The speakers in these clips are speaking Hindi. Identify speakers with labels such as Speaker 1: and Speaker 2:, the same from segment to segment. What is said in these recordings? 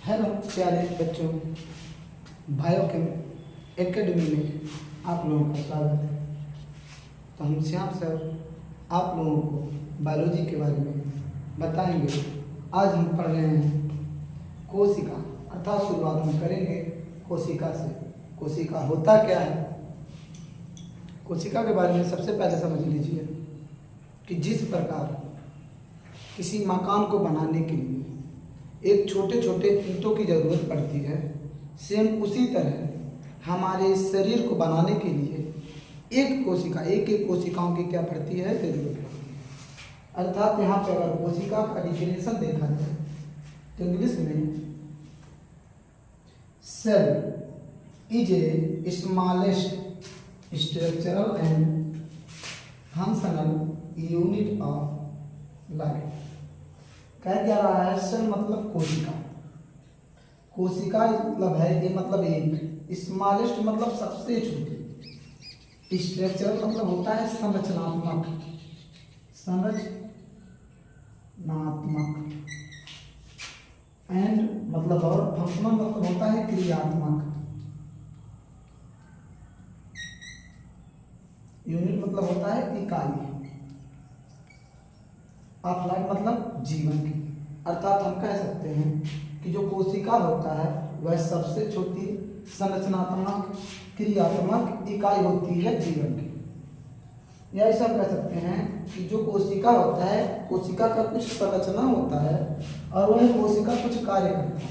Speaker 1: हेलो प्यारे बच्चों, बायोकेम एकेडमी में आप लोगों का स्वागत है। तो हम श्याम सर आप लोगों को बायोलॉजी के बारे में बताएंगे। आज हम पढ़ रहे हैं कोशिका, अर्थात शुरुआत हम करेंगे कोशिका से। कोशिका होता क्या है? कोशिका के बारे में सबसे पहले समझ लीजिए कि जिस प्रकार किसी मकान को बनाने के लिए एक छोटे छोटे ईंटों की ज़रूरत पड़ती है, सेम उसी तरह हमारे शरीर को बनाने के लिए एक कोशिकाओं की क्या पड़ती है, जरूरत पड़ती है। अर्थात यहाँ पर अगर कोशिका का डिफिनेशन देखा जाए तो इंग्लिश में cell is a smallest structural and functional unit of life. कह क्या रहा है? सेल मतलब कोशिका, कोशिका मतलब है ये मतलब एक, स्मॉलेस्ट मतलब सबसे छोटी, स्ट्रक्चरल मतलब होता है संरचनात्मक, एंड मतलब और फंक्शनल मतलब होता है क्रियात्मक, यूनिट मतलब होता है इकाई, ऑफ लाइफ मतलब जीवन की। अर्थात हम कह सकते हैं कि जो कोशिका होता है वह सबसे छोटी संरचनात्मक क्रियात्मक इकाई होती है जीवन की। या ऐसा कह सकते हैं कि जो कोशिका होता है, कोशिका का कुछ संरचना होता है और वह कोशिका कुछ कार्य करता है।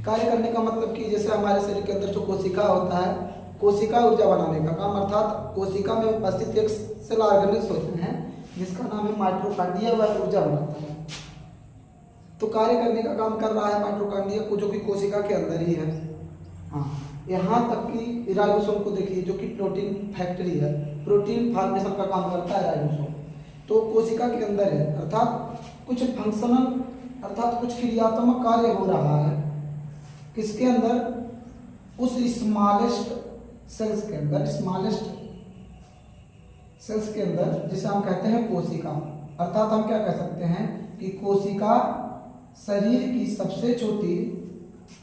Speaker 1: कार्य करने का मतलब कि जैसे हमारे शरीर के अंदर जो कोशिका होता है, कोशिका ऊर्जा बनाने का काम, अर्थात कोशिका में उपस्थित एक सेल ऑर्गेनिल्स होते हैं जिसका नाम है माइटोकॉन्ड्रिया, वह ऊर्जा बनाता है। तो कार्य करने का काम कर रहा है माइटोकॉन्ड्रिया को, जो कि कोशिका के अंदर ही है। हाँ, यहाँ तक कि राइबोसोम को देखिए जो कि प्रोटीन फैक्ट्री है, प्रोटीन फॉर्मेशन का काम करता है राइबोसोम, तो कोशिका के अंदर है। अर्थात कुछ फंक्शनल अर्थात कुछ क्रियात्मक कार्य हो रहा है किसके अंदर? उस स्मॉलेस्ट सेल्स के अंदर, स्मॉलेस्ट सेल्स के अंदर, जिसे हम कहते हैं कोशिका। अर्थात हम क्या कह सकते हैं कि कोशिका शरीर की सबसे छोटी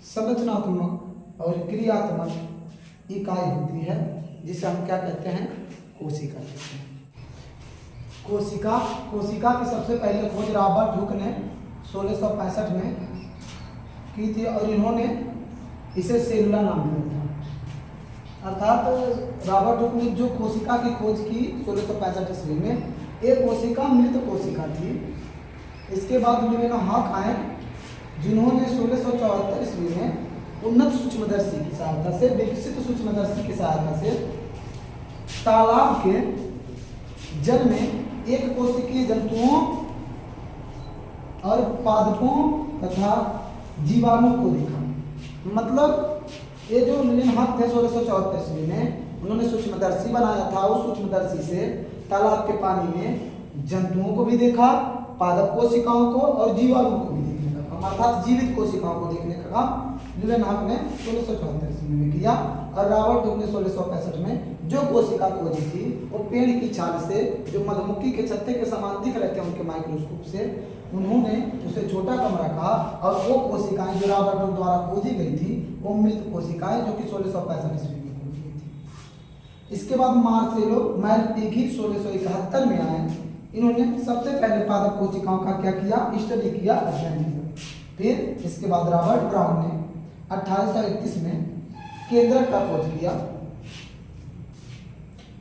Speaker 1: संरचनात्मक और क्रियात्मक इकाई होती है, जिसे हम क्या कहते हैं? कोशिका कहते हैं। कोशिका की सबसे पहले खोज रॉबर्ट हुक ने 1665 में की थी और इन्होंने इसे सेलुला नाम दिया था। अर्थात रॉबर्ट हुक ने जो कोशिका की खोज की 1665 ईस्वी में, एक कोशिका मृत कोशिका थी। इसके बाद ल्यूवेन हॉक आए जिन्होंने 1674 ईस्वी में उन्नत सूक्ष्मदर्शी की सहायता से, विकसित सूक्ष्मदर्शी की सहायता से तालाब के जल में एक कोशिकीय जंतुओं और पादपों तथा जीवाणु को देखा। मतलब ये जो ल्यूवेन हॉक थे 1674 ईस्वी में, उन्होंने सूक्ष्मदर्शी बनाया था। उस सूक्ष्मदर्शी से तालाब के पानी में जंतुओं को भी देखा, पादप कोशिकाओं को और जीवाणु को भी देखने का काम, अर्थात जीवित कोशिकाओं को देखने का काम ल्यूवेन हॉक ने 1674 ईस्वी में किया। और रॉबर्ट हुक ने 1665 में जो कोशिका खोजी थी वो पेड़ की छाल से, जो मधुमक्खी के छत्ते के समान दिख रहे थे उनके माइक्रोस्कोप से, उन्होंने उसे छोटा कमरा कहा और वो कोशिकाएं जो रॉबर्ट हुक द्वारा खोजी गई थी वो मृत कोशिकाएं, जो कि 1665 ईस्वी में खोजी गई थी। इसके बाद मार्सेलो मैलपीगी 1671 में आए। इन्होंने सबसे पहले पादप कोशिकाओं का क्या किया? स्टडी किया, अध्ययन किया। फिर इसके बाद रॉबर्ट ब्राउन ने 1831 में केंद्रक का खोज किया,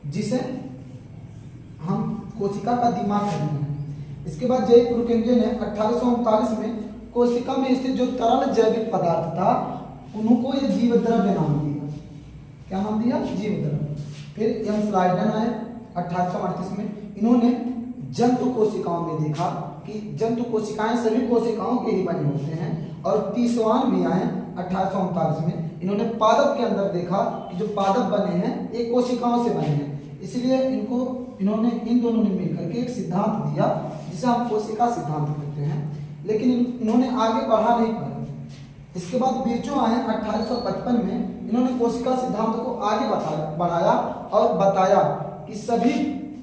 Speaker 1: जिसे हम कोशिका का दिमाग कहते हैं। इसके बाद जे प्रुकेंजे ने 1839 में कोशिका में स्थित जो तरल जैविक पदार्थ था उनको ये जीव द्रव्य नाम दिया। क्या नाम दिया? जीव द्रव्य। फिर यंग स्लाइडन आए 1838 में। इन्होंने जंतु कोशिकाओं में देखा कि जंतु कोशिकाएं सभी कोशिकाओं के ही बने होते हैं। और तीसवान भी आए 1839 में। इन्होंने पादप के अंदर देखा कि जो पादप बने हैं एक कोशिकाओं से बने हैं, इसलिए इन्होंने इन दोनों ने मिलकर के एक सिद्धांत दिया जिसे हम कोशिका सिद्धांत कहते हैं। लेकिन इन्होंने आगे बढ़ा नहीं पाए। इसके बाद बिरचो आए 1855 में। इन्होंने कोशिका सिद्धांत को आगे बढ़ाया और बताया कि सभी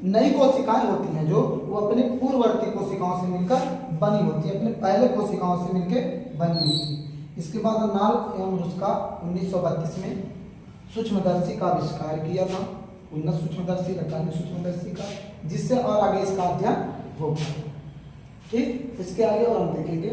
Speaker 1: नई कोशिकाएं होती हैं जो वो अपने पूर्ववर्ती कोशिकाओं से मिलकर बनी होती है, अपने पहले कोशिकाओं से मिलकर बनी होती है। इसके बाद नाल एवं रुस्का 1932 में सूक्ष्मदर्शी का आविष्कार किया था, उन्नत सूक्ष्मदर्शी, रसायनिक सूक्ष्मदर्शी का, जिससे और आगे इसका अध्ययन होगा। ठीक, इसके आगे और हम देखेंगे।